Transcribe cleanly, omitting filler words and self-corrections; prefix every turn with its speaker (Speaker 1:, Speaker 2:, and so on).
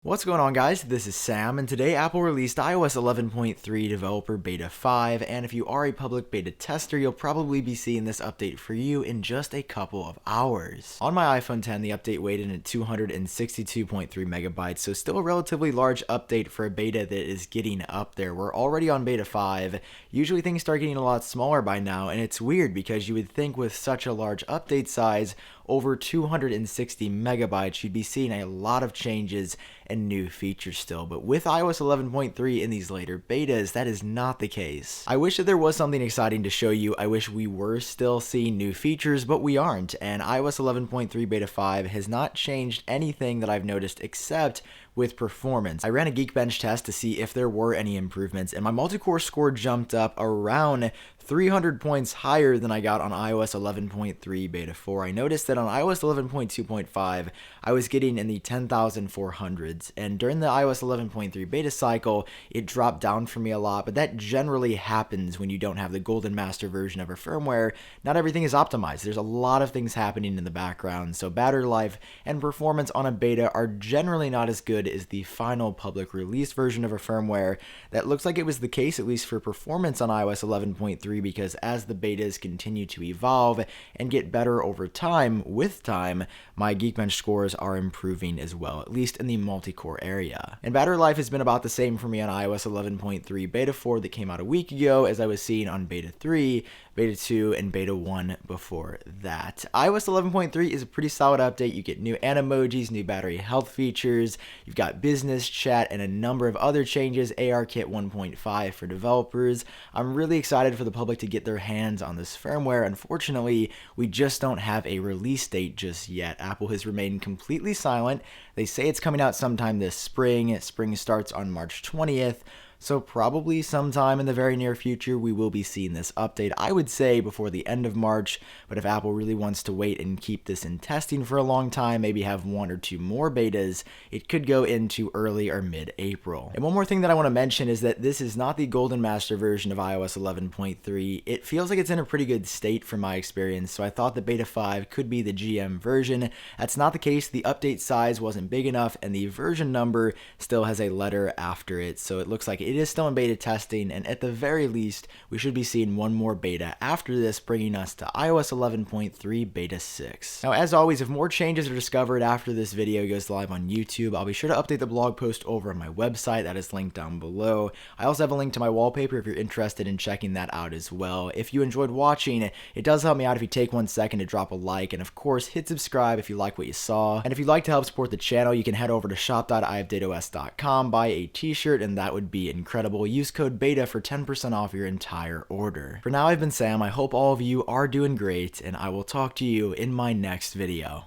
Speaker 1: What's going on, guys? This is Sam, and today Apple released iOS 11.3 Developer Beta 5, and if you are a public beta tester, you'll probably be seeing this update for you in just a couple of hours. On my iPhone 10, the update weighed in at 262.3 megabytes, so still a relatively large update for a beta that is getting up there. We're already on Beta 5. Usually things start getting a lot smaller by now, and it's weird because you would think with such a large update size, over 260 megabytes, you'd be seeing a lot of changes and new features still, but with iOS 11.3 in these later betas, that is not the case. I wish that there was something exciting to show you. I wish we were still seeing new features, but we aren't, and iOS 11.3 Beta 5 has not changed anything that I've noticed except with performance. I ran a GeekBench test to see if there were any improvements, and my multi-core score jumped up around 300 points higher than I got on iOS 11.3 Beta 4. I noticed that on iOS 11.2.5, I was getting in the 10,400s, and during the iOS 11.3 beta cycle, it dropped down for me a lot, but that generally happens when you don't have the golden master version of our firmware. Not everything is optimized. There's a lot of things happening in the background, so battery life and performance on a beta are generally not as good as the final public release version of our firmware. That looks like it was the case, at least for performance on iOS 11.3, because as the betas continue to evolve and get better over time, with time, my GeekBench scores are improving as well, at least in the multi-core area. And battery life has been about the same for me on iOS 11.3 Beta 4 that came out a week ago as I was seeing on Beta 3, Beta 2, and Beta 1 before that. iOS 11.3 is a pretty solid update. You get new animojis, new battery health features, you've got business chat, and a number of other changes, ARKit 1.5 for developers. I'm really excited for the public to get their hands on this firmware. Unfortunately, we just don't have a release date just yet. Apple has remained completely silent. They say it's coming out sometime this spring. Spring starts on March 20th. So probably sometime in the very near future, we will be seeing this update. I would say before the end of March, but if Apple really wants to wait and keep this in testing for a long time, maybe have one or two more betas, it could go into early or mid-April. And one more thing that I want to mention is that this is not the golden master version of iOS 11.3. It feels like it's in a pretty good state from my experience, so I thought the Beta 5 could be the GM version. That's not the case. The update size wasn't big enough, and the version number still has a letter after it, so it looks like it is still in beta testing, and at the very least, we should be seeing one more beta after this, bringing us to iOS 11.3 Beta 6. Now, as always, if more changes are discovered after this video goes live on YouTube, I'll be sure to update the blog post over on my website. That is linked down below. I also have a link to my wallpaper if you're interested in checking that out as well. If you enjoyed watching, it does help me out if you take 1 second to drop a like, and of course, hit subscribe if you like what you saw. And if you'd like to help support the channel, you can head over to shop.iupdateos.com, buy a t-shirt, and that would be incredible. Use code BETA for 10% off your entire order. For now, I've been Sam. I hope all of you are doing great, and I will talk to you in my next video.